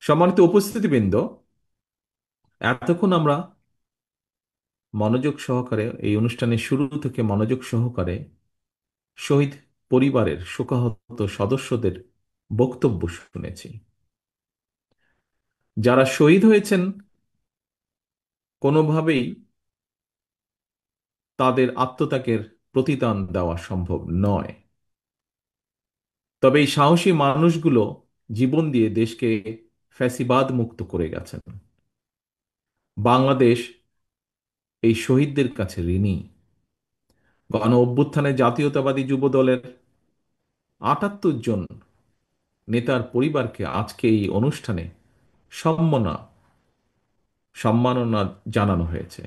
সম্মানিত উপস্থিতিবৃন্দ, এতক্ষণ আমরা মনোযোগ সহকারে এই অনুষ্ঠানের শুরু থেকে মনোযোগ সহকারে শহীদ পরিবারের শোকাহত সদস্যদের বক্তব্য শুনেছি। যারা শহীদ হয়েছেন, কোনোভাবেই তাদের আত্মত্যাগের প্রতিদান দেওয়া সম্ভব নয়। তবে এই সাহসী মানুষগুলো জীবন দিয়ে দেশকে ফ্যাসিবাদ মুক্ত করে গেছেন। বাংলাদেশ এই শহীদদের কাছে ঋণী। গণ অভ্যুত্থানে জাতীয়তাবাদী যুব দলের ৭৮ জন নেতার পরিবারকে আজকে এই অনুষ্ঠানে সম্মাননা সম্মাননা জানানো হয়েছে।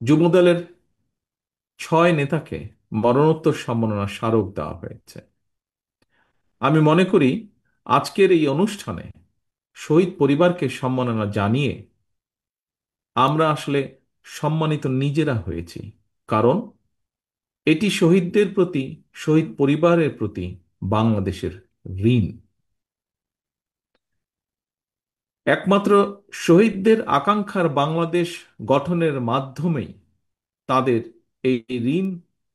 যুবদলের ৬ নেতাকে মরণোত্তর সম্মাননা স্মারক দেওয়া হয়েছে। আমি মনে করি আজকের এই অনুষ্ঠানে শহীদ পরিবারকে সম্মাননা জানিয়ে আমরা আসলে সম্মানিত নিজেরা হয়েছি। কারণ এটি শহীদদের প্রতি, শহীদ পরিবারের প্রতি বাংলাদেশের ঋণ। একমাত্র শহীদদের আকাঙ্ক্ষার বাংলাদেশ গঠনের মাধ্যমেই তাদের এই ঋণ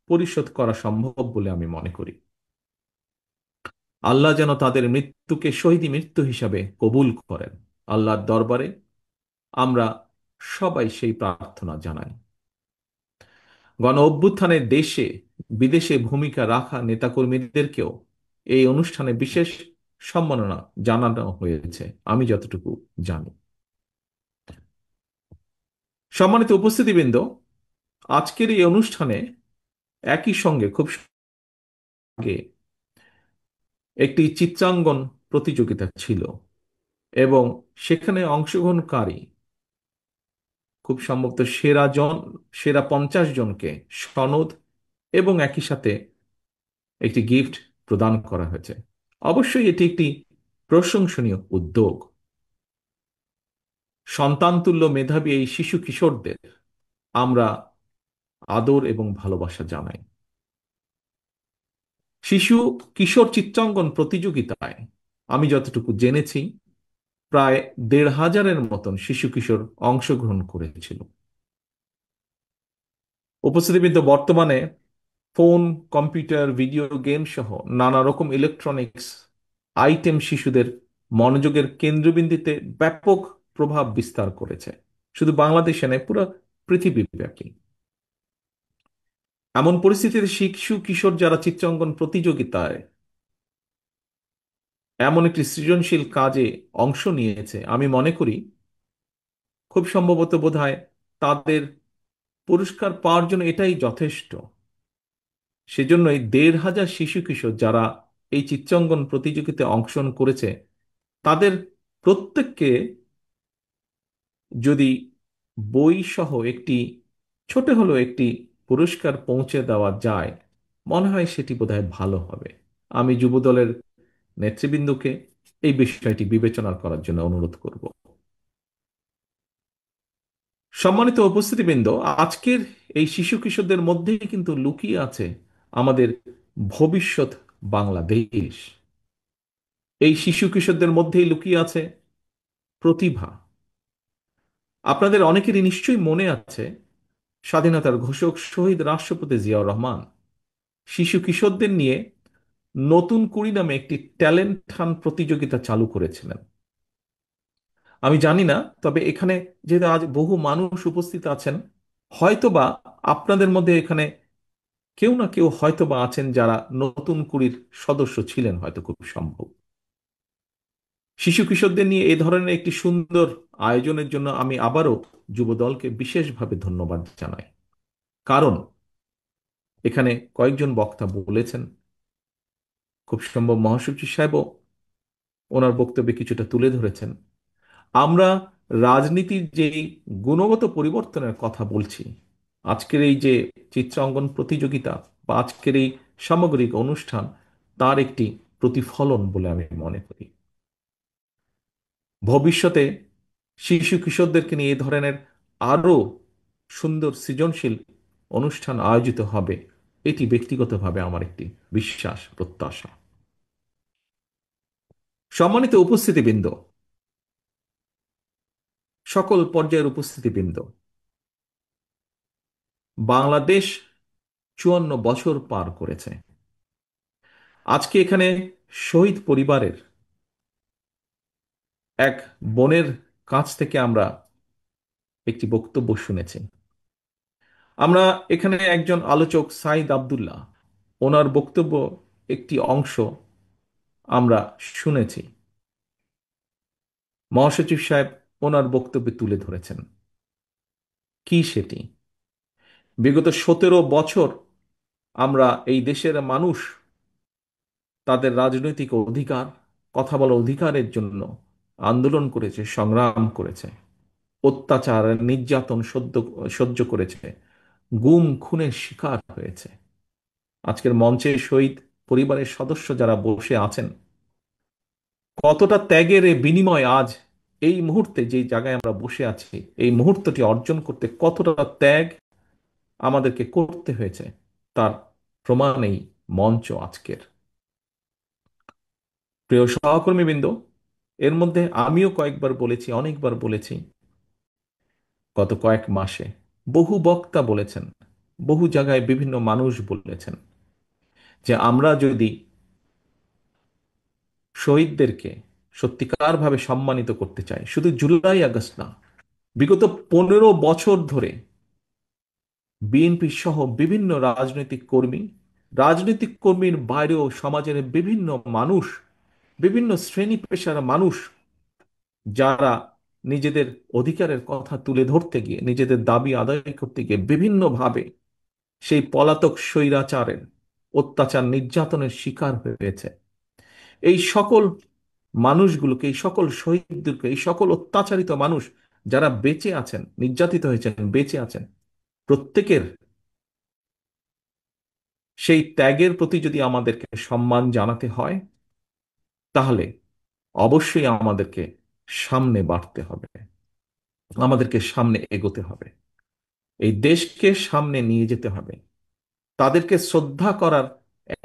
পরিশোধ করা সম্ভব বলে আমি মনে করি। আল্লাহ যেন তাদের মৃত্যুকে শহীদী মৃত্যু হিসাবে কবুল করেন। আল্লাহর দরবারে আমরা সবাই সেই প্রার্থনা জানাই। গণ অভ্যুত্থানে দেশে বিদেশে ভূমিকা রাখা নেতাকর্মীদেরকেও এই অনুষ্ঠানে বিশেষ সম্মাননা জানানো হয়েছে, আমি যতটুকু জানি। সম্মানিত উপস্থিতিবৃন্দ, আজকের এই অনুষ্ঠানে একই সঙ্গে খুব আগে একটি চিত্রাঙ্গন প্রতিযোগিতা ছিল এবং সেখানে অংশগ্রহণকারী খুব সম্ভবত সেরা 50 জনকে সনদ এবং একই সাথে একটি গিফট প্রদান করা হয়েছে। অবশ্যই এটি একটি প্রশংসনীয় উদ্যোগ। সন্তানতুল্য মেধাবী এই শিশু কিশোরদের আমরা আদর এবং ভালোবাসা জানাই। শিশু কিশোর চিত্রাঙ্কন প্রতিযোগিতায় আমি যতটুকু জেনেছি প্রায় ১,৫০০-এর মতন শিশু কিশোর অংশগ্রহণ করেছিল। উপস্থিতিবৃন্দ, বর্তমানে ফোন, কম্পিউটার, ভিডিও গেম সহ নানা রকম ইলেকট্রনিক্স আইটেম শিশুদের মনোযোগের কেন্দ্রবিন্দুতে ব্যাপক প্রভাব বিস্তার করেছে, শুধু বাংলাদেশে নয়, পুরো পৃথিবীব্যাপী। এমন পরিস্থিতিতে শিশু কিশোর যারা চিত্রাঙ্কন প্রতিযোগিতায় এমন একটি সৃজনশীল কাজে অংশ নিয়েছে, আমি মনে করি খুব সম্ভবত বোধহয় তাদের পুরস্কার পাওয়ার জন্য এটাই যথেষ্ট। সেজন্যই ১,৫০০ শিশু কিশোর যারা এই চিত্রাঙ্কন প্রতিযোগিতায় অংশগ্রহণ করেছে, তাদের প্রত্যেককে যদি বই সহ একটি ছোট হলেও একটি পুরস্কার পৌঁছে দেওয়া যায়, মনে হয় সেটি বোধহয় ভালো হবে। আমি যুবদলের নেতৃবৃন্দকে এই বিষয়টি বিবেচনা করার জন্য অনুরোধ করব। সম্মানিত উপস্থিতিবৃন্দ, আজকের এই শিশু কিশোরদের মধ্যেই কিন্তু লুকিয়ে আছে আমাদের ভবিষ্যৎ বাংলাদেশ। এই শিশু কিশোরদের মধ্যেই লুকিয়ে আছে প্রতিভা। আপনাদের অনেকেরই নিশ্চয়ই মনে আছে, স্বাধীনতার ঘোষক শহীদ রাষ্ট্রপতি জিয়াউর রহমান শিশু কিশোরদের নিয়ে নতুন কুড়ি নামে একটি ট্যালেন্ট হান্ট প্রতিযোগিতা চালু করেছিলেন। আমি জানি না, তবে এখানে যেহেতু আজ বহু মানুষ উপস্থিত আছেন, হয়তোবা আপনাদের মধ্যে এখানে কেউ না কেউ হয়তোবা আছেন যারা নতুন কুড়ির সদস্য ছিলেন, হয়তো খুব সম্ভব। শিশু কিশোরদের নিয়ে এ ধরনের একটি সুন্দর আয়োজনের জন্য আমি আবারও যুবদলকে বিশেষভাবে ধন্যবাদ জানাই। কারণ এখানে কয়েকজন বক্তা বলেছেন, খুব সম্ভব মহাসচিব সাহেবও ওনার বক্তব্যে কিছুটা তুলে ধরেছেন, আমরা রাজনীতির যে গুণগত পরিবর্তনের কথা বলছি, আজকের এই যে চিত্রাঙ্কন প্রতিযোগিতা বা আজকের এই সামগ্রিক অনুষ্ঠান, তার একটি প্রতিফলন বলে আমি মনে করি। ভবিষ্যতে শিশু কিশোরদেরকে নিয়ে এই ধরনের আরো সুন্দর সৃজনশীল অনুষ্ঠান আয়োজিত হবে, এটি ব্যক্তিগতভাবে আমার একটি বিশ্বাস, প্রত্যাশা। সম্মানিত উপস্থিতিবৃন্দ, সকল পর্যায়ের উপস্থিতিবৃন্দ, বাংলাদেশ 54 বছর পার করেছে। আজকে এখানে শহীদ পরিবারের এক বোনের কাছ থেকে আমরা একটি বক্তব্য শুনেছি। আমরা এখানে একজন আলোচক সাইদ আব্দুল্লাহ, ওনার বক্তব্য একটি অংশ আমরা শুনেছি। মহাসচিব সাহেব ওনার বক্তব্যে তুলে ধরেছেন কি সেটি। বিগত 17 বছর আমরা এই দেশের মানুষ তাদের রাজনৈতিক অধিকার, কথা বলার অধিকারের জন্য আন্দোলন করেছে, সংগ্রাম করেছে, অত্যাচার নির্যাতন সহ্য করেছে, গুম খুনের শিকার হয়েছে। আজকের মঞ্চে শহীদ পরিবারের সদস্য যারা বসে আছেন, কতটা ত্যাগের এ বিনিময় আজ এই মুহূর্তে যে জায়গায় আমরা বসে আছি, এই মুহূর্তটি অর্জন করতে কতটা ত্যাগ আমাদেরকে করতে হয়েছে, তার প্রমাণ এই মঞ্চ আজকের। প্রিয় সহকর্মীবৃন্দ, এর মধ্যে আমিও কয়েকবার বলেছি, অনেকবার বলেছি, গত কয়েক মাসে বহু বক্তা বলেছেন, বহু জায়গায় বিভিন্ন মানুষ বলেছেন যে আমরা যদি শহীদদেরকে সত্যিকারভাবে সম্মানিত করতে চাই, শুধু জুলাই আগস্ট না, বিগত 15 বছর ধরে বিএনপি সহ বিভিন্ন রাজনৈতিক কর্মীর বাইরেও সমাজের বিভিন্ন মানুষ, বিভিন্ন শ্রেণী পেশার মানুষ, যারা নিজেদের অধিকারের কথা তুলে ধরতে গিয়ে, নিজেদের দাবি আদায় করতে গিয়ে বিভিন্নভাবে সেই পলাতক স্বৈরাচারের অত্যাচার নির্যাতনের শিকার হয়েছে, এই সকল মানুষগুলোকে, এই সকল শহীদদেরকে, এই সকল অত্যাচারিত মানুষ যারা বেঁচে আছেন, নির্যাতিত হয়েছেন, বেঁচে আছেন, প্রত্যেকের সেই ত্যাগের প্রতি যদি আমাদেরকে সম্মান জানাতে হয়, তাহলে অবশ্যই আমাদেরকে সামনে বাড়তে হবে, আমাদেরকে সামনে এগোতে হবে, এই দেশকে সামনে নিয়ে যেতে হবে। তাদেরকে শ্রদ্ধা করার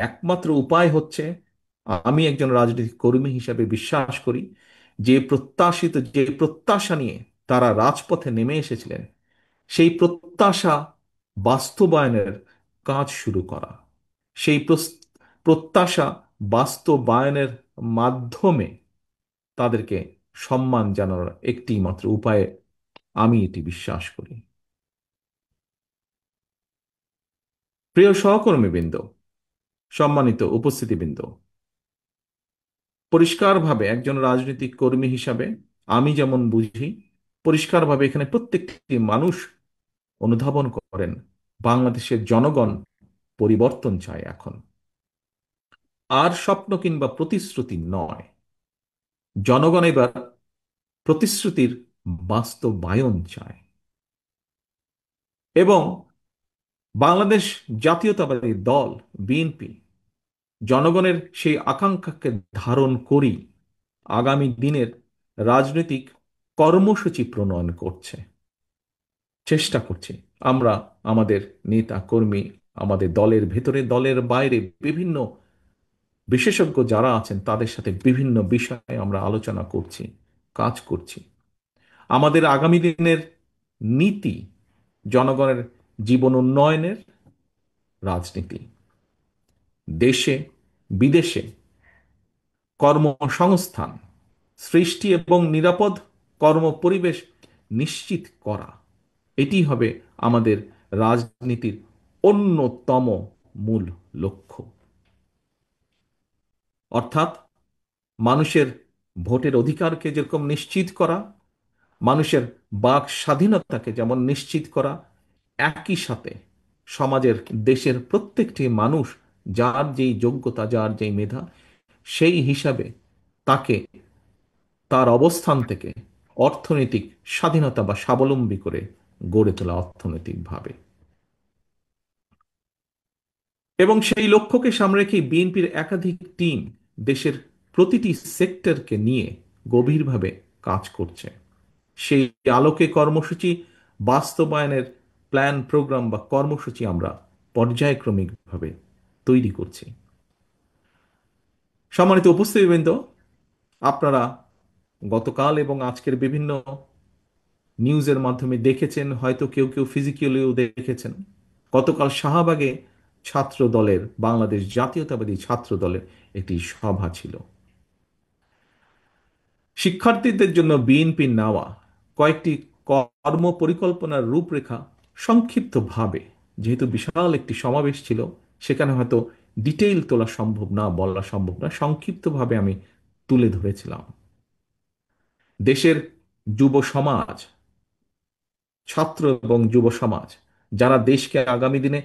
একমাত্র উপায় হচ্ছে, আমি একজন রাজনৈতিক কর্মী হিসেবে বিশ্বাস করি, যে প্রত্যাশা নিয়ে তারা রাজপথে নেমে এসেছিলেন, সেই প্রত্যাশা বাস্তবায়নের কাজ শুরু করা, সেই প্রত্যাশা বাস্তবায়নের মাধ্যমে তাদেরকে সম্মান জানানোর একটি মাত্র উপায়ে আমি এটি বিশ্বাস করি। প্রিয় সহকর্মীবৃন্দ, সম্মানিত উপস্থিতিবৃন্দ, পরিষ্কারভাবে একজন রাজনৈতিক কর্মী হিসাবে আমি যেমন বুঝি, পরিষ্কারভাবে এখানে প্রত্যেকটি মানুষ অনুধাবন করেন, বাংলাদেশের জনগণ পরিবর্তন চায় এখন। আর স্বপ্ন কিংবা প্রতিশ্রুতি নয়, জনগণ এবার প্রতিশ্রুতির বাস্তবায়ন চায়। এবং বাংলাদেশ জাতীয়তাবাদী দল বিএনপি জনগণের সেই আকাঙ্ক্ষাকে ধারণ করি আগামী দিনের রাজনৈতিক কর্মসূচি প্রণয়ন করছে, চেষ্টা করছি। আমরা আমাদের নেতা কর্মী, আমাদের দলের ভেতরে, দলের বাইরে বিভিন্ন বিশেষজ্ঞ যারা আছেন তাদের সাথে বিভিন্ন বিষয়ে আমরা আলোচনা করছি, কাজ করছি। আমাদের আগামী দিনের নীতি জনগণের জীবন উন্নয়নের রাজনীতি, দেশে বিদেশে কর্মসংস্থান সৃষ্টি এবং নিরাপদ কর্মপরিবেশ নিশ্চিত করা, এটি হবে আমাদের রাজনীতির অন্যতম মূল লক্ষ্য। অর্থাৎ মানুষের ভোটের অধিকারকে যেরকম নিশ্চিত করা, মানুষের বাক স্বাধীনতাকে যেমন নিশ্চিত করা, একই সাথে সমাজের, দেশের প্রত্যেকটি মানুষ যার যেই যোগ্যতা, যার যেই মেধা, সেই হিসাবে তাকে তার অবস্থান থেকে অর্থনৈতিক স্বাধীনতা বা স্বাবলম্বী করে গড়ে তোলা অর্থনৈতিকভাবে। এবং সেই লক্ষ্যকে সামনে রেখে বিএনপির একাধিক টিম দেশের প্রতিটি সেক্টরকে নিয়ে গভীরভাবে কাজ করছে। সেই আলোকে কর্মসূচি বাস্তবায়নের প্ল্যান, প্রোগ্রাম বা কর্মসূচি আমরা পর্যায়ক্রমিকভাবে তৈরি করছি। সম্মানিত উপস্থিতিবৃন্দ, আপনারা গতকাল এবং আজকের বিভিন্ন নিউজের মাধ্যমে দেখেছেন, হয়তো কেউ কেউ ফিজিক্যালিও দেখেছেন। গতকাল শাহবাগে ছাত্র দলের, বাংলাদেশ জাতীয়তাবাদী ছাত্র দলের একটি সভা ছিল। শিক্ষার্থীদের জন্য বিএনপি নেওয়া কয়েকটি কর্ম পরিকল্পনার রূপরেখা সংক্ষিপ্তভাবে, যেহেতু বিশাল একটি সমাবেশ ছিল, সেখানে হয়তো ডিটেইল তোলা সম্ভব না, বলা সম্ভব না, সংক্ষিপ্তভাবে আমি তুলে ধরেছিলাম। দেশের যুব সমাজ, ছাত্র এবং যুব সমাজ, যারা দেশকে আগামী দিনে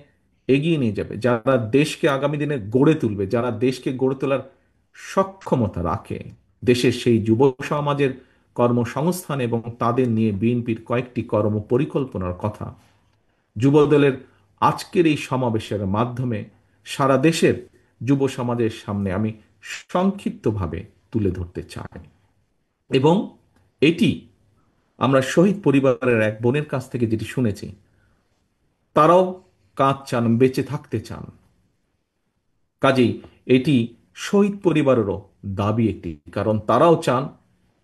এগিয়ে নিয়ে যাবে, যারা দেশকে আগামী দিনে গড়ে তুলবে, যারা দেশকে গড়ে তোলার সক্ষমতা রাখে, দেশের সেই যুব সমাজের কর্মসংস্থান এবং তাদের নিয়ে বিএনপির কয়েকটি কর্ম পরিকল্পনার কথা যুবদলের আজকের এই সমাবেশের মাধ্যমে সারা দেশের যুব সমাজের সামনে আমি সংক্ষিপ্তভাবে তুলে ধরতে চাই। এবং এটি আমরা শহীদ পরিবারের এক বোনের কাছ থেকে যেটি শুনেছি, তারাও কাজ চান, বেঁচে থাকতে চান। কাজেই এটি শহীদ পরিবারেরও দাবি একটি, কারণ তারাও চান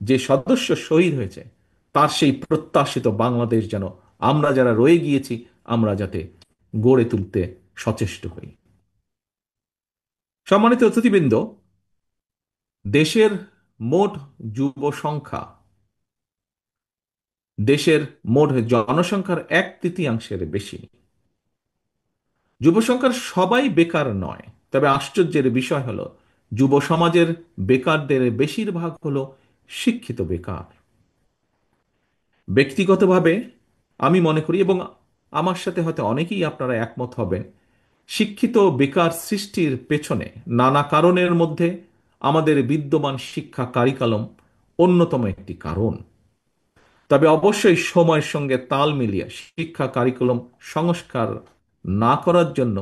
যে সদস্য শহীদ হয়েছে তার সেই প্রত্যাশিত বাংলাদেশ যেন আমরা যারা রয়ে গিয়েছি আমরা যাতে গড়ে তুলতে সচেষ্ট হই। সম্মানিত অতিথিবৃন্দ, দেশের মোট যুব সংখ্যা দেশের মোট জনসংখ্যার এক তৃতীয়াংশের বেশি। যুব সংখ্যার সবাই বেকার নয়, তবে আশ্চর্যের বিষয় হলো যুব সমাজের বেকারদের বেশিরভাগ হলো শিক্ষিত বেকার। ব্যক্তিগতভাবে আমি মনে করি, এবং আমার সাথে হয়তো অনেকেই আপনারা একমত হবেন, শিক্ষিত বেকার সৃষ্টির পেছনে নানা কারণের মধ্যে আমাদের বিদ্যমান শিক্ষা কারিকুলাম অন্যতম একটি কারণ। তবে অবশ্যই সময়ের সঙ্গে তাল মিলিয়ে শিক্ষা কারিকুলাম সংস্কার না করার জন্য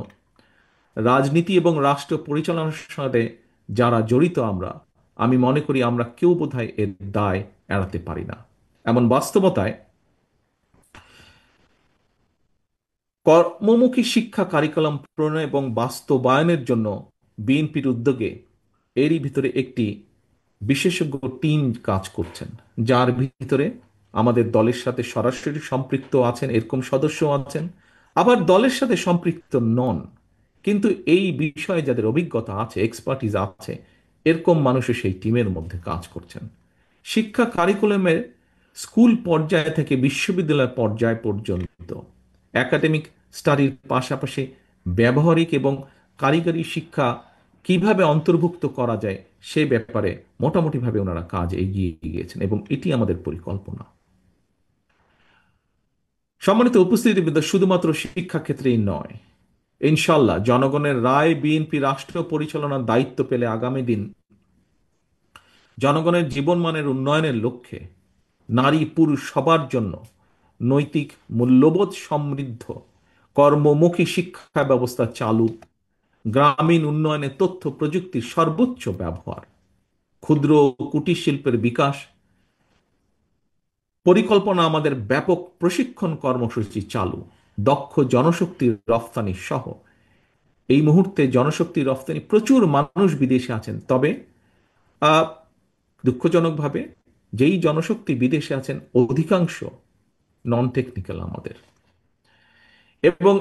রাজনীতি এবং রাষ্ট্র পরিচালনার সাথে যারা জড়িত আমি মনে করি আমরা কেউ বোধহয় এর দায় এড়াতে পারি না। এমন বাস্তবতায় কর্মমুখী শিক্ষা কারিকুলাম প্রণয়ন এবং বাস্তবায়নের জন্য বিএনপির উদ্যোগে এরই ভিতরে একটি বিশেষজ্ঞ টিম কাজ করছেন, যার ভিতরে আমাদের দলের সাথে সরাসরি সম্পৃক্ত আছেন এরকম সদস্য আছেন, আবার দলের সাথে সম্পৃক্ত নন, কিন্তু এই বিষয়ে যাদের অভিজ্ঞতা আছে, এক্সপার্টিজ আছে, এরকম মানুষও সেই টিমের মধ্যে কাজ করছেন। শিক্ষা কারিকুলামের স্কুল পর্যায় থেকে বিশ্ববিদ্যালয় পর্যায় পর্যন্ত একাডেমিক স্টাডির পাশাপাশি ব্যবহারিক এবং কারিগরি শিক্ষা কিভাবে অন্তর্ভুক্ত করা যায় সে ব্যাপারে মোটামুটিভাবে ওনারা কাজ এগিয়ে গিয়েছেন, এবং এটি আমাদের পরিকল্পনা। সম্মানিত উপস্থিতিবৃন্দ, শুধুমাত্র শিক্ষা ক্ষেত্রেই নয়, ইনশাল্লাহ জনগণের রায় বিএনপি রাষ্ট্র পরিচালনার দায়িত্ব পেলে আগামী দিন জনগণের জীবনমানের উন্নয়নের লক্ষ্যে নারী পুরুষ সবার জন্য নৈতিক মূল্যবোধ সমৃদ্ধ কর্মমুখী শিক্ষা ব্যবস্থা চালু, গ্রামীণ উন্নয়নে তথ্য প্রযুক্তির সর্বোচ্চ ব্যবহার, ক্ষুদ্র ও কুটির শিল্পের বিকাশ পরিকল্পনা, আমাদের ব্যাপক প্রশিক্ষণ কর্মসূচি চালু, দক্ষ জনশক্তির রফতানি সহ। এই মুহূর্তে জনশক্তির রফতানি প্রচুর মানুষ বিদেশে আছেন, তবে আহ, দুঃখজনকভাবে যেই জনশক্তি বিদেশে আছেন অধিকাংশ নন টেকনিক্যাল আমাদের, এবং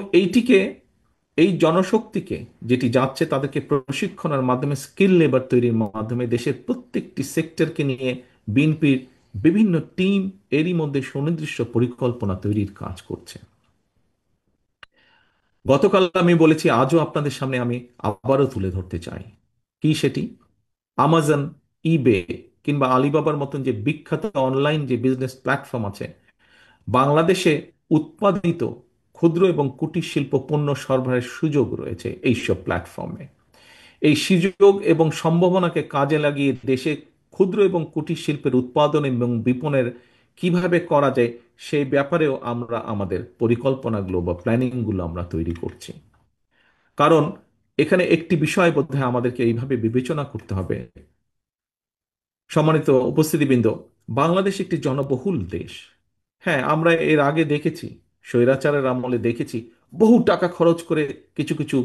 এই জনশক্তিকে যেটি যাচ্ছে তাদেরকে প্রশিক্ষণের মাধ্যমে, স্কিল লেবার তৈরির মাধ্যমে দেশের প্রত্যেকটি সেক্টরকে নিয়ে বিএনপির বিভিন্ন টিম এরই মধ্যে সুনির্দিষ্ট পরিকল্পনা তৈরির কাজ করছে। গতকাল আমি বলেছি, আজও আপনাদের সামনে আমি আবারও তুলে ধরতে চাই। কি সেটি? আমাজন, ইবে কিংবা আলিবাবার মতন যে বিখ্যাত অনলাইন যে বিজনেস প্ল্যাটফর্ম আছে, বাংলাদেশে উৎপাদিত ক্ষুদ্র এবং কুটির শিল্প পণ্য সরবরাহের সুযোগ রয়েছে এইসব প্ল্যাটফর্মে। এই সুযোগ এবং সম্ভাবনাকে কাজে লাগিয়ে দেশে ক্ষুদ্র এবং কুটির শিল্পের উৎপাদন এবং বিপণনের কিভাবে করা যায় সেই ব্যাপারেও আমরা আমাদের পরিকল্পনাগুলো বা প্ল্যানিংগুলো আমরা তৈরি করছি। কারণ এখানে একটি বিষয় বোধহয় আমাদেরকে এইভাবে বিবেচনা করতে হবে। সম্মানিত উপস্থিতিবৃন্দ, বাংলাদেশ একটি জনবহুল দেশ। হ্যাঁ, আমরা এর আগে দেখেছি, স্বৈরাচারের আমলে দেখেছি বহু টাকা খরচ করে কিছু কিছু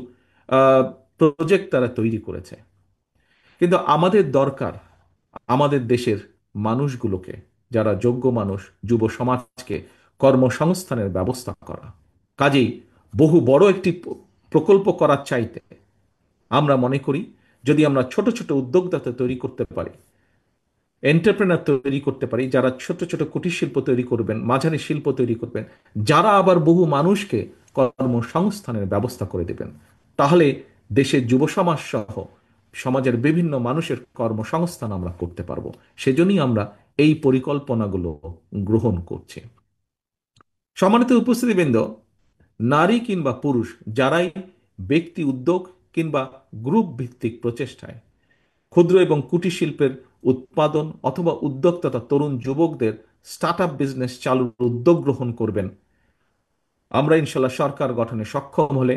প্রজেক্ট তারা তৈরি করেছে। কিন্তু আমাদের দরকার আমাদের দেশের মানুষগুলোকে, যারা যোগ্য মানুষ, যুব সমাজকে কর্মসংস্থানের ব্যবস্থা করা। কাজেই বহু বড় একটি প্রকল্প করার চাইতে আমরা মনে করি যদি আমরা ছোট ছোট উদ্যোক্তা তৈরি করতে পারি, এন্টারপ্রেনার তৈরি করতে পারি, যারা ছোট ছোট কুটির শিল্প তৈরি করবেন, মাঝারি শিল্প তৈরি করবেন, যারা আবার বহু মানুষকে কর্মসংস্থানের ব্যবস্থা করে দেবেন, তাহলে দেশের যুব সমাজ সহ সমাজের বিভিন্ন মানুষের কর্মসংস্থান আমরা করতে পারবো। সেজন্যই আমরা এই পরিকল্পনাগুলো গ্রহণ করছি। সম্মানিত উপস্থিতিবৃন্দ, নারী কিংবা পুরুষ যারাই ব্যক্তি উদ্যোগ কিংবা গ্রুপ ভিত্তিক প্রচেষ্টায় ক্ষুদ্র এবং কুটির শিল্পের উৎপাদন অথবা উদ্যোক্তা তরুণ যুবকদের স্টার্ট আপ বিজনেস চালুর উদ্যোগ গ্রহণ করবেন, আমরা ইনশাল্লাহ সরকার গঠনে সক্ষম হলে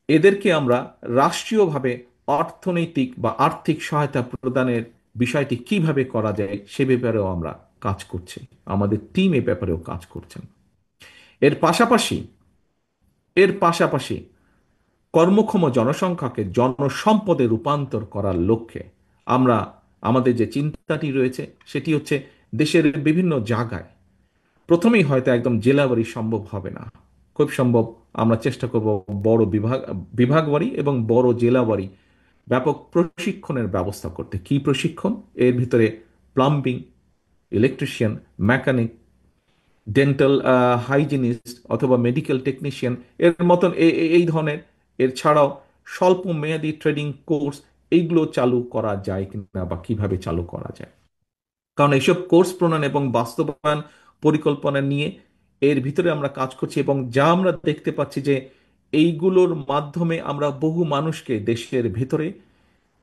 এদেরকে আমরা রাষ্ট্রীয়ভাবে অর্থনৈতিক বা আর্থিক সহায়তা প্রদানের বিষয়টি কিভাবে করা যায় সে ব্যাপারেও আমরা কাজ করছি। আমাদের টিম এ ব্যাপারেও কাজ করছেন। এর পাশাপাশি এর পাশাপাশি কর্মক্ষম জনসংখ্যাকে জনসম্পদে রূপান্তর করার লক্ষ্যে আমরা আমাদের যে চিন্তাটি রয়েছে সেটি হচ্ছে দেশের বিভিন্ন জায়গায়, প্রথমেই হয়তো একদম জেলাবাড়ি সম্ভব হবে না, খুব সম্ভব আমরা চেষ্টা করব বড় বিভাগবাড়ি এবং বড় জেলাবাড়ি ব্যাপক প্রশিক্ষণের ব্যবস্থা করতে। কি প্রশিক্ষণ? এর ভিতরে plumbing, electrician, mechanic, dental hygienist অথবা মেডিকেল টেকনিশিয়ান এর মতন এই ধরনের, এর ছাড়াও স্বল্প মেয়াদী ট্রেনিং কোর্স, এইগুলো চালু করা যায় কিনা বা কিভাবে চালু করা যায়। কারণ এইসব কোর্স প্রণয়ন এবং বাস্তবায়ন পরিকল্পনা নিয়ে এর ভিতরে আমরা কাজ করছি এবং যা আমরা দেখতে পাচ্ছি যে এইগুলোর মাধ্যমে আমরা বহু মানুষকে দেশের ভিতরে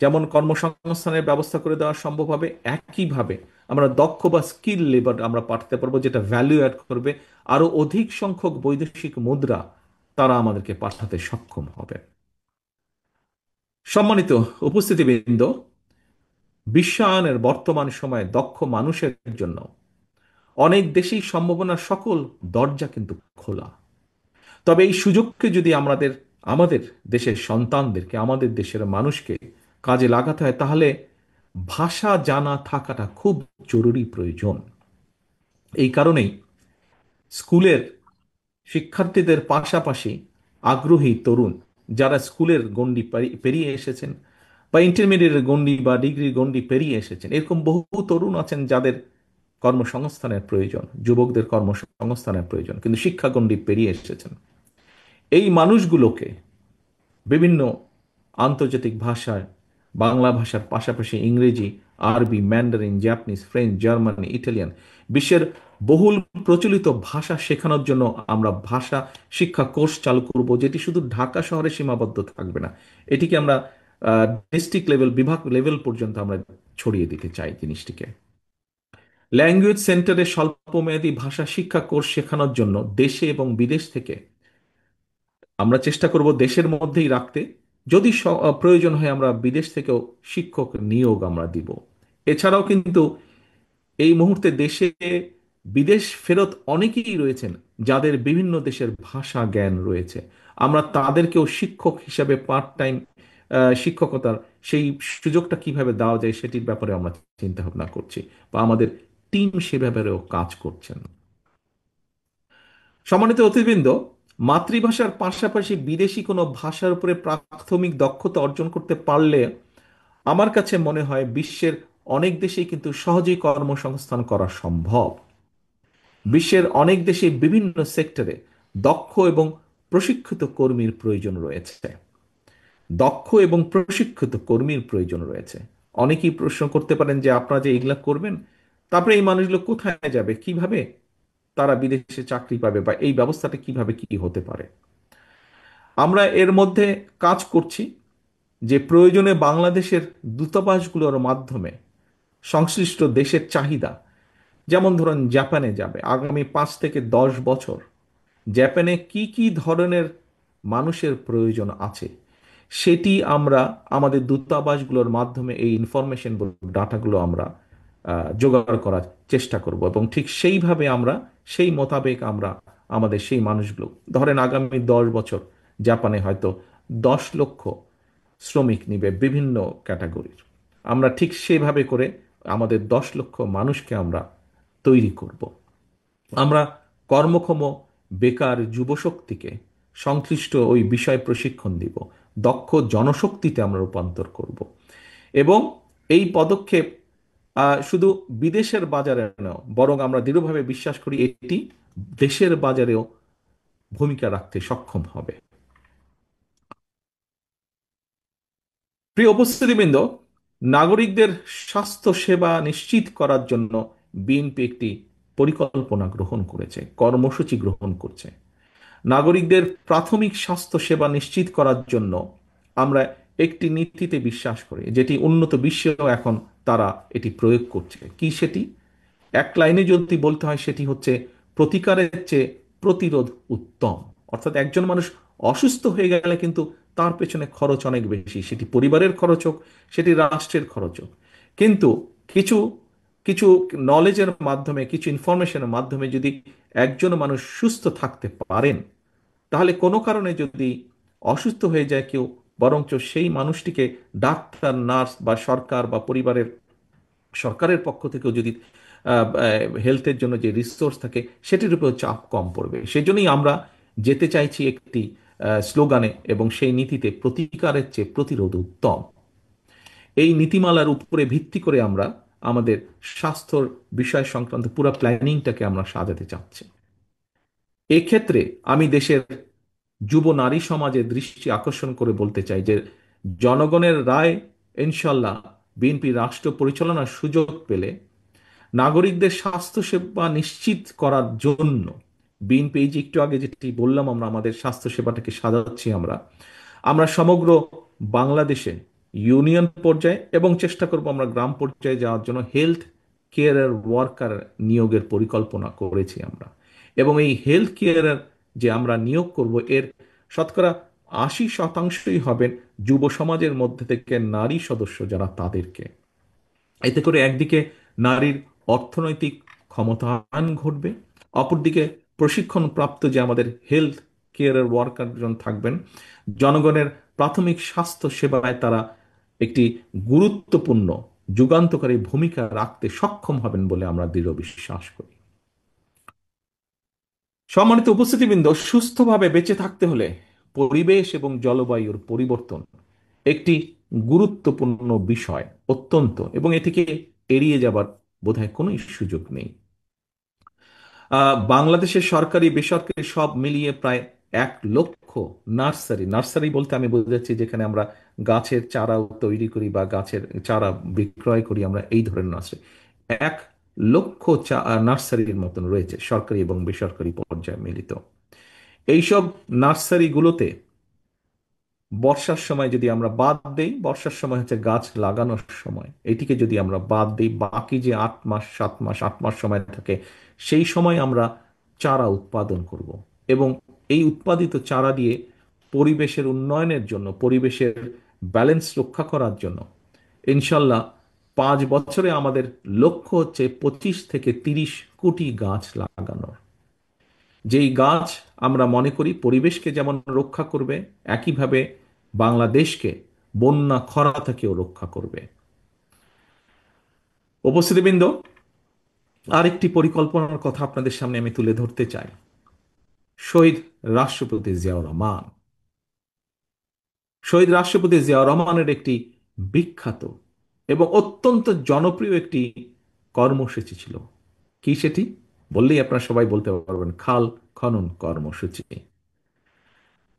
যেমন কর্মসংস্থানের ব্যবস্থা করে দেওয়া সম্ভব হবে, একইভাবে আমরা দক্ষ বা স্কিল লেবার আমরা পাঠাতে পারবো, যেটা ভ্যালু অ্যাড করবে। আরো অধিক সংখ্যক বৈদেশিক মুদ্রা তারা আমাদেরকে পাঠাতে সক্ষম হবে। সম্মানিত উপস্থিতিবৃন্দ, বিশ্বায়নের বর্তমান সময়ে দক্ষ মানুষের জন্য অনেক দেশেই সম্ভাবনার সকল দরজা কিন্তু খোলা। তবে এই সুযোগকে যদি আমাদের আমাদের দেশের সন্তানদেরকে, আমাদের দেশের মানুষকে কাজে লাগাতে হয়, তাহলে ভাষা জানা থাকাটা খুব জরুরি প্রয়োজন। এই কারণেই স্কুলের শিক্ষার্থীদের পাশাপাশি আগ্রহী তরুণ যারা স্কুলের গণ্ডি পেরিয়ে এসেছেন বা ইন্টারমিডিয়েটের গণ্ডি বা ডিগ্রির গণ্ডি পেরিয়ে এসেছেন, এরকম বহু তরুণ আছেন যাদের কর্মসংস্থানের প্রয়োজন, যুবকদের কর্মসংস্থানের প্রয়োজন, কিন্তু শিক্ষা গণ্ডি পেরিয়ে এসেছেন। এই মানুষগুলোকে বিভিন্ন আন্তর্জাতিক ভাষায়, বাংলা ভাষার পাশাপাশি ইংরেজি, আরবি, Mandarin, Japanese, French, Germany, Italian, বিশ্বের বহুল প্রচলিত ভাষা শেখানোর জন্য আমরা ভাষা শিক্ষা কোর্স চালু করব, যেটি শুধু ঢাকা শহরে সীমাবদ্ধ থাকবে না, এটিকে আমরা ডিস্ট্রিক্ট লেভেল, বিভাগ লেভেল পর্যন্ত আমরা ছড়িয়ে দিতে চাই জিনিসটিকে। ল্যাঙ্গুয়েজ সেন্টারে স্বল্পমেয়াদী ভাষা শিক্ষা কোর্স শেখানোর জন্য দেশে এবং বিদেশ থেকে আমরা চেষ্টা করব দেশের মধ্যেই রাখতে। যদি প্রয়োজন হয় আমরা বিদেশ থেকেও শিক্ষক নিয়োগ আমরা দিব। এছাড়াও কিন্তু এই মুহূর্তে দেশে বিদেশ ফেরত অনেকেই রয়েছেন যাদের বিভিন্ন দেশের ভাষা জ্ঞান রয়েছে। আমরা তাদেরকেও শিক্ষক হিসাবে পার্ট টাইম শিক্ষকতার সেই সুযোগটা কিভাবে দেওয়া যায় সেটির ব্যাপারে আমরা চিন্তা ভাবনা করছি, বা আমাদের টিম সে ব্যাপারেও কাজ করছেন। সম্মানিত অতিথিবৃন্দ, মাতৃভাষার পাশাপাশি বিদেশি কোনো ভাষার উপরে প্রাথমিক দক্ষতা অর্জন করতে পারলে আমার কাছে মনে হয় বিশ্বের অনেক দেশেই কিন্তু সহজেই কর্মসংস্থান করা সম্ভব। বিশ্বের অনেক দেশে বিভিন্ন সেক্টরে দক্ষ এবং প্রশিক্ষিত কর্মীর প্রয়োজন রয়েছে। দক্ষ এবং প্রশিক্ষিত কর্মীর প্রয়োজন রয়েছে। অনেকেই প্রশ্ন করতে পারেন যে আপনারা যে এগুলা করবেন, তারপরে এই মানুষগুলো কোথায় যাবে, কিভাবে তারা বিদেশে চাকরি পাবে, বা এই ব্যবস্থাটা কিভাবে কি হতে পারে। আমরা এর মধ্যে কাজ করছি যে প্রয়োজনে বাংলাদেশের দূতাবাসগুলোর মাধ্যমে সংশ্লিষ্ট দেশের চাহিদা, যেমন ধরুন জাপানে যাবে আগামী 5 থেকে 10 বছর, জাপানে কি কি ধরনের মানুষের প্রয়োজন আছে সেটি আমরা আমাদের দূতাবাসগুলোর মাধ্যমে এই ইনফরমেশন ডাটাগুলো আমরা জোগাড় করার চেষ্টা করব, এবং ঠিক সেইভাবে আমরা সেই মোতাবেক আমরা আমাদের সেই মানুষগুলো, ধরেন আগামী 10 বছর জাপানে হয়তো 10 লক্ষ শ্রমিক নিবে বিভিন্ন ক্যাটাগরির। আমরা ঠিক সেভাবে করে আমাদের 10 লক্ষ মানুষকে আমরা তৈরি করব। আমরা কর্মক্ষম বেকার যুবশক্তিকে সংশ্লিষ্ট ওই বিষয় প্রশিক্ষণ দিব, দক্ষ জনশক্তিতে আমরা রূপান্তর করব। এবং এই পদক্ষেপ শুধু বিদেশের বাজারে নয়, বরং আমরা দৃঢ়ভাবে বিশ্বাস করি এটি দেশের বাজারেও ভূমিকা রাখতে সক্ষম হবে। প্রিয় উপস্থিতিবৃন্দ, নাগরিকদের স্বাস্থ্য সেবা নিশ্চিত করার জন্য বিএনপি একটি পরিকল্পনা গ্রহণ করেছে, কর্মসূচি গ্রহণ করছে। নাগরিকদের প্রাথমিক স্বাস্থ্য সেবা নিশ্চিত করার জন্য আমরা একটি নীতিতে বিশ্বাস করি, যেটি উন্নত বিশ্বেও এখন তারা এটি প্রয়োগ করছে। কি সেটি? এক লাইনে যদি বলতে হয়, সেটি হচ্ছে প্রতিকারের চেয়ে প্রতিরোধ উত্তম। অর্থাৎ একজন মানুষ অসুস্থ হয়ে গেলে কিন্তু তার পেছনে খরচ অনেক বেশি, সেটি পরিবারের খরচ হোক, সেটি রাষ্ট্রের খরচ হোক। কিন্তু কিছু কিছু নলেজের মাধ্যমে, কিছু ইনফরমেশনের মাধ্যমে যদি একজন মানুষ সুস্থ থাকতে পারেন, তাহলে কোনো কারণে যদি অসুস্থ হয়ে যায় কেউ, বরঞ্চ সেই মানুষটিকে ডাক্তার, নার্স বা সরকার বা সরকারের পক্ষ থেকেও যদি হেলথের জন্য যে রিসোর্স থাকে, সেটির উপর চাপ কম পড়বে। সেই জন্যই আমরা যেতে চাইছি একটি স্লোগানে এবং সেই নীতিতে, প্রতিকারের চেয়ে প্রতিরোধ উত্তম। এই নীতিমালার উপরে ভিত্তি করে আমরা আমাদের স্বাস্থ্যর বিষয় সংক্রান্ত পুরো প্ল্যানিংটাকে আমরা সাজাতে চাচ্ছি। এক্ষেত্রে আমি দেশের যুব নারী সমাজের দৃষ্টি আকর্ষণ করে বলতে চাই যে, জনগণের রায় ইনশাল্লাহ বিএনপি রাষ্ট্র পরিচালনার সুযোগ পেলে নাগরিকদের স্বাস্থ্যসেবা নিশ্চিত করার জন্য বিএনপি, এই যে একটু আগে যেটি বললাম, আমরা আমাদের স্বাস্থ্যসেবাটাকে সাজাচ্ছি, আমরা আমরা সমগ্র বাংলাদেশে ইউনিয়ন পর্যায়ে এবং চেষ্টা করব আমরা গ্রাম পর্যায়ে যাওয়ার জন্য হেলথ কেয়ারের ওয়ার্কার নিয়োগের পরিকল্পনা করেছি আমরা। এবং এই হেলথ কেয়ারের যে আমরা নিয়োগ করব, এর শতকরা 80শতাংশই হবেন যুব সমাজের মধ্যে থেকে নারী সদস্য যারা, তাদেরকে। এতে করে একদিকে নারীর অর্থনৈতিক ক্ষমতায়ন ঘটবে, অপরদিকে প্রশিক্ষণপ্রাপ্ত যে আমাদের হেলথ কেয়ারের ওয়ার্কারজন থাকবেন, জনগণের প্রাথমিক স্বাস্থ্য সেবায় তারা একটি গুরুত্বপূর্ণ যুগান্তকারী ভূমিকা রাখতে সক্ষম হবেন বলে আমরা দৃঢ় বিশ্বাস করি। সম্মানিত উপস্থিতিবৃন্দ, সুস্থভাবে বেঁচে থাকতে হলে পরিবেশ এবং জলবায়ুর পরিবর্তন একটি গুরুত্বপূর্ণ বিষয়, অত্যন্ত, এবং এ থেকে এড়িয়ে যাবার বোধহয় কোনো সুযোগ নেই। বাংলাদেশের সরকারি বেসরকারি সব মিলিয়ে প্রায় 1 লক্ষ নার্সারি, নার্সারি বলতে আমি বোঝাচ্ছি যেখানে আমরা গাছের চারা তৈরি করি বা গাছের চারা বিক্রয় করি, আমরা এই ধরনের নার্সারি 1 লক্ষ নার্সারির মতন রয়েছে, সরকারি এবং বেসরকারি পর্যায়ে মিলিত। এইসব নার্সারিগুলোতে বর্ষার সময় যদি আমরা বাদ দেই, বর্ষার সময় হচ্ছে গাছ লাগানোর সময়, এটিকে যদি আমরা বাদ দিই, বাকি যে 8 মাস, 7 মাস, 8 মাস সময় থাকে, সেই সময় আমরা চারা উৎপাদন করব। এবং এই উৎপাদিত চারা দিয়ে পরিবেশের উন্নয়নের জন্য, পরিবেশের ব্যালেন্স রক্ষা করার জন্য ইনশাল্লাহ 5 বছরে আমাদের লক্ষ্য হচ্ছে 25 থেকে 30 কোটি গাছ লাগানোর। যেই গাছ আমরা মনে করি পরিবেশকে যেমন রক্ষা করবে, একইভাবে বাংলাদেশকে বন্যা খরা থেকেও রক্ষা করবে। উপস্থিতিবৃন্দ, আরেকটি পরিকল্পনার কথা আপনাদের সামনে আমি তুলে ধরতে চাই। শহীদ রাষ্ট্রপতি জিয়াউর রহমান, শহীদ রাষ্ট্রপতি জিয়াউর রহমানের একটি বিখ্যাত এবং অত্যন্ত জনপ্রিয় একটি কর্মসূচি ছিল। কি সেটি? বললেই আপনারা সবাই বলতে পারবেন, খাল খনন কর্মসূচি।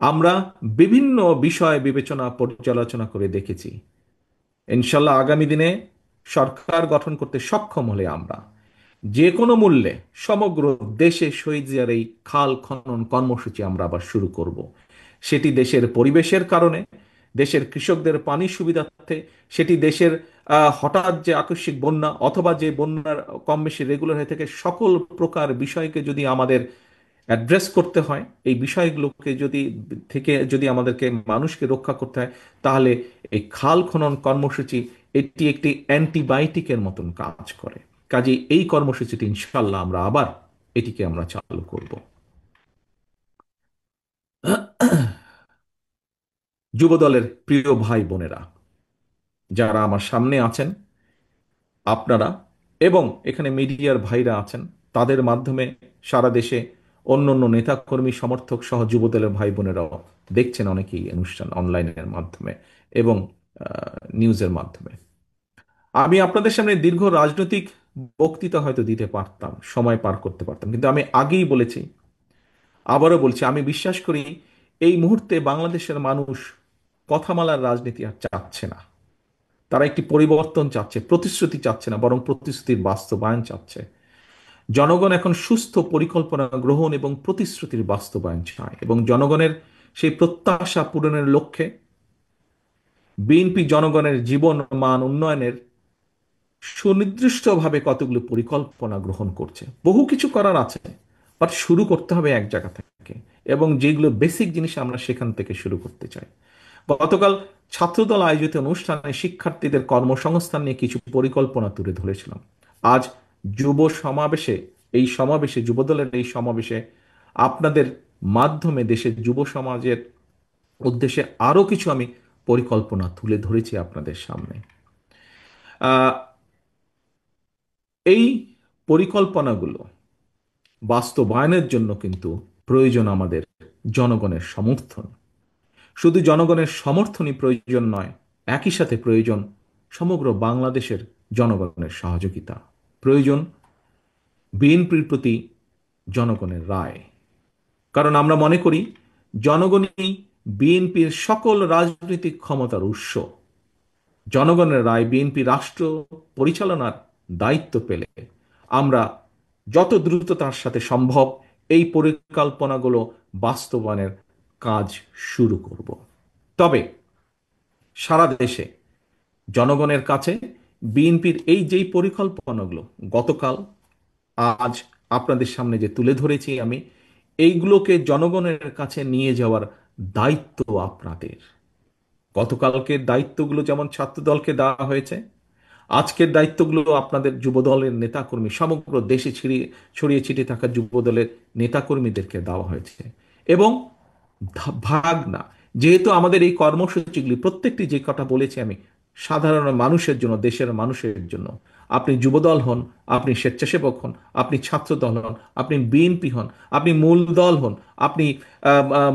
আমরা বিভিন্ন বিষয় বিবেচনা পর্যালোচনা করে দেখেছি, ইনশাল্লাহ আগামী দিনে সরকার গঠন করতে সক্ষম হলে আমরা যে কোনো মূল্যে সমগ্র দেশে শহীদ জিয়ার এই খাল খনন কর্মসূচি আমরা আবার শুরু করব। সেটি দেশের পরিবেশের কারণে, দেশের কৃষকদের পানি সুবিধার্থে, সেটি দেশের হঠাৎ যে আকস্মিক বন্যা অথবা যে বন্যার কম বেশি রেগুলার হয়ে থাকে, সকল প্রকার বিষয়কে যদি আমাদের অ্যাড্রেস করতে হয়, এই বিষয়গুলোকে যদি আমাদেরকে মানুষকে রক্ষা করতে হয়, তাহলে এই খাল খনন কর্মসূচি এটি একটি অ্যান্টিবায়োটিকের মতন কাজ করে। কাজে এই কর্মসূচিটি ইনশাল্লাহ আমরা আবার এটিকে আমরা চালু করব। যুবদলের প্রিয় ভাই বোনেরা, যারা আমার সামনে আছেন আপনারা, এবং এখানে মিডিয়ার ভাইরা আছেন, তাদের মাধ্যমে সারা দেশে অন্য অন্য নেতাকর্মী সমর্থক সহ যুবদলের ভাই বোনেরাও দেখছেন অনেকেই অনুষ্ঠান অনলাইনের মাধ্যমে এবং নিউজের মাধ্যমে। আমি আপনাদের সামনে দীর্ঘ রাজনৈতিক বক্তৃতা হয়তো দিতে পারতাম, সময় পার করতে পারতাম, কিন্তু আমি আগেই বলেছি, আবারও বলছি, আমি বিশ্বাস করি এই মুহূর্তে বাংলাদেশের মানুষ কথামালার রাজনীতি আর চাচ্ছে না। তারা একটি পরিবর্তন চাচ্ছে, প্রতিশ্রুতি চাচ্ছে না, বরং প্রতিশ্রুতির বাস্তবায়ন চাচ্ছে। জনগণ এখন সুস্থ পরিকল্পনা গ্রহণ এবং প্রতিশ্রুতির বাস্তবায়ন চায়, এবং জনগণের সেই প্রত্যাশা পূরণের লক্ষ্যে বিএনপি জনগণের জীবন মান উন্নয়নের সুনির্দিষ্টভাবে কতগুলো পরিকল্পনা গ্রহণ করছে। বহু কিছু করার আছে, বাট শুরু করতে হবে এক জায়গা থেকে, এবং যেগুলো বেসিক জিনিস আমরা সেখান থেকে শুরু করতে চাই। গতকাল ছাত্রদল আয়োজিত অনুষ্ঠানে শিক্ষার্থীদের কর্মসংস্থান নিয়ে কিছু পরিকল্পনা তুলে ধরেছিলাম। আজ যুব সমাবেশে, এই সমাবেশে, যুবদলের এই সমাবেশে আপনাদের মাধ্যমে দেশের যুব সমাজের উদ্দেশ্যে আরো কিছু আমি পরিকল্পনা তুলে ধরেছি আপনাদের সামনে। আহ, এই পরিকল্পনাগুলো বাস্তবায়নের জন্য কিন্তু প্রয়োজন আমাদের জনগণের সমর্থন। শুধু জনগণের সমর্থনই প্রয়োজন নয়, একই সাথে প্রয়োজন সমগ্র বাংলাদেশের জনগণের সহযোগিতা। প্রয়োজন বিএনপির প্রতি জনগণের রায়। কারণ আমরা মনে করি জনগণই বিএনপির সকল রাজনৈতিক ক্ষমতার উৎস। জনগণের রায় বিএনপি রাষ্ট্র পরিচালনার দায়িত্ব পেলে আমরা যত দ্রুততার সাথে সম্ভব এই পরিকল্পনাগুলো বাস্তবায়নের কাজ শুরু করব। তবে সারা দেশে জনগণের কাছে বিএনপির এই যেই পরিকল্পনাগুলো গতকাল, আজ আপনাদের সামনে যে তুলে ধরেছি আমি, এইগুলোকে জনগণের কাছে নিয়ে যাওয়ার দায়িত্ব আপনাদের। গতকালকের দায়িত্বগুলো যেমন ছাত্রদলকে দেওয়া হয়েছে, আজকের দায়িত্বগুলো আপনাদের যুবদলের নেতাকর্মী, সমগ্র দেশে ছড়িয়ে ছড়িয়ে ছিটিয়ে থাকা যুবদলের নেতাকর্মীদেরকে দেওয়া হয়েছে। এবং ভাগ না, যেহেতু আমাদের এই কর্মসূচিগুলি প্রত্যেকটি, যে কথা বলেছি আমি, সাধারণ মানুষের জন্য, দেশের মানুষের জন্য। আপনি যুবদল হন, আপনি স্বেচ্ছাসেবক হন, আপনি ছাত্রদল হন, আপনি বিএনপি হন, আপনি মূল দল হন, আপনি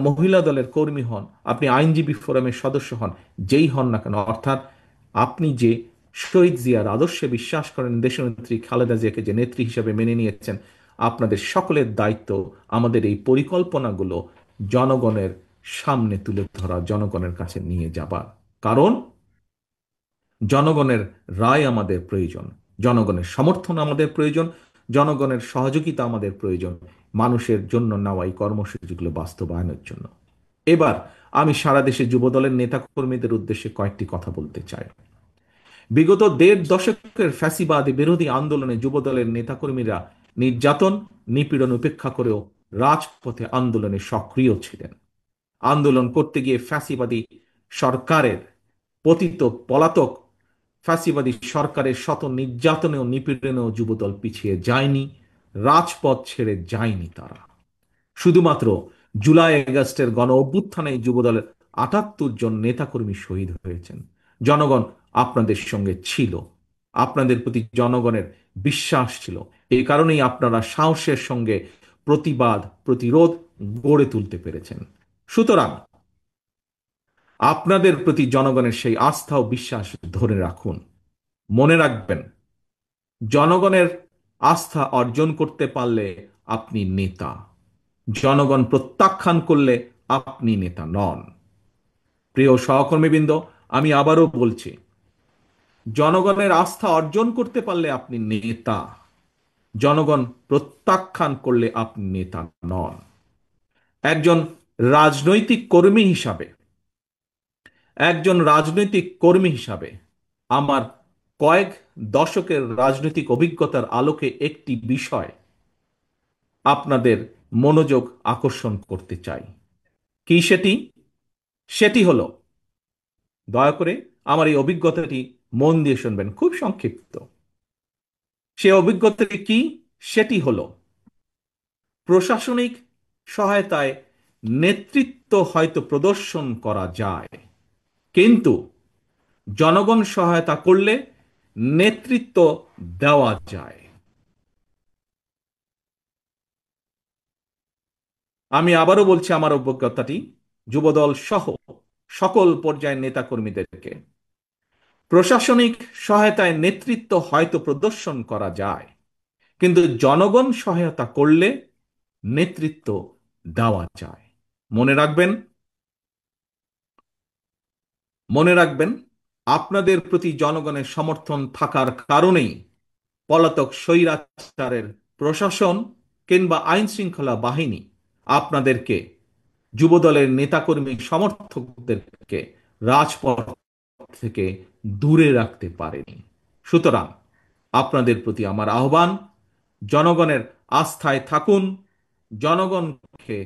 মহিলা দলের কর্মী হন, আপনি আইনজীবী ফোরামের সদস্য হন, যেই হন না কেন, অর্থাৎ আপনি যে শহীদ জিয়ার আদর্শে বিশ্বাস করেন, দেশনেত্রী খালেদা জিয়াকে যে নেত্রী হিসেবে মেনে নিয়েছেন, আপনাদের সকলের দায়িত্ব আমাদের এই পরিকল্পনাগুলো জনগণের সামনে তুলে ধরা, জনগণের কাছে নিয়ে যাবার। কারণ জনগণের রায় আমাদের প্রয়োজন, জনগণের সমর্থন আমাদের প্রয়োজন, জনগণের সহযোগিতা আমাদের প্রয়োজন মানুষের জন্য নেওয়া এই কর্মসূচিগুলো বাস্তবায়নের জন্য। এবার আমি সারা দেশে যুবদলের নেতাকর্মীদের উদ্দেশ্যে কয়েকটি কথা বলতে চাই। বিগত দেড় দশকের ফ্যাসিবাদী বিরোধী আন্দোলনে যুবদলের নেতাকর্মীরা নির্যাতন, নিপীড়ন উপেক্ষা করেও রাজপথে আন্দোলনে সক্রিয় ছিলেন। আন্দোলন করতে গিয়ে ফ্যাসিবাদী সরকারের পতিত পলাতক ফ্যাসিবাদী সরকারের শত নির্যাতনে ও নিপীড়নেও যুবদল পিছিয়ে যায়নি, রাজপথ ছেড়ে যায়নি তারা। শুধুমাত্র জুলাই আগস্টের গণ অভ্যুত্থানে যুবদলের ৭৮ জন নেতাকর্মী শহীদ হয়েছেন। জনগণ আপনাদের সঙ্গে ছিল, আপনাদের প্রতি জনগণের বিশ্বাস ছিল। এই কারণেই আপনারা সাহসের সঙ্গে প্রতিবাদ, প্রতিরোধ গড়ে তুলতে পেরেছেন। সুতরাং আপনাদের প্রতি জনগণের সেই আস্থা ও বিশ্বাস ধরে রাখুন। মনে রাখবেন, জনগণের আস্থা অর্জন করতে পারলে আপনি নেতা, জনগণ প্রত্যাখ্যান করলে আপনি নেতা নন। প্রিয় সহকর্মীবৃন্দ, আমি আবারও বলছি, জনগণের আস্থা অর্জন করতে পারলে আপনি নেতা, জনগণ প্রত্যাখ্যান করলে আপনি নেতা নন। একজন রাজনৈতিক কর্মী হিসাবে, একজন রাজনৈতিক কর্মী হিসাবে আমার কয়েক দশকের রাজনৈতিক অভিজ্ঞতার আলোকে একটি বিষয় আপনাদের মনোযোগ আকর্ষণ করতে চাই। কি সেটি? সেটি হলো, দয়া করে আমার এই অভিজ্ঞতাটি মন দিয়ে শুনবেন, খুব সংক্ষিপ্ত। সে অভিজ্ঞতাটি কি? সেটি হলো, প্রশাসনিক সহায়তায় নেতৃত্ব হয়তো প্রদর্শন করা যায়, কিন্তু জনগণ সহায়তা করলে নেতৃত্ব দেওয়া যায়। আমি আবারও বলছি আমার অভিজ্ঞতাটি, যুবদল সহ সকল পর্যায়ের নেতাকর্মীদেরকে, প্রশাসনিক সহায়তায় নেতৃত্ব হয়তো প্রদর্শন করা যায়, কিন্তু জনগণ সহায়তা করলে নেতৃত্ব দেওয়া যায়। মনে রাখবেন, মনে রাখবেন, আপনাদের প্রতি জনগণের সমর্থন থাকার কারণেই পলাতক স্বৈরাচারের প্রশাসন কিংবা আইন শৃঙ্খলা বাহিনী আপনাদেরকে, যুবদলের নেতাকর্মী সমর্থকদেরকে রাজপথ থেকে দূরে রাখতে পারেনি। সুতরাং আপনাদের প্রতি আমার আহ্বান, জনগণের আস্থায় থাকুন, জনগণকে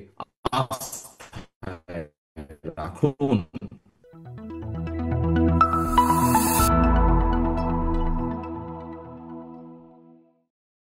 আস্থায় রাখুন।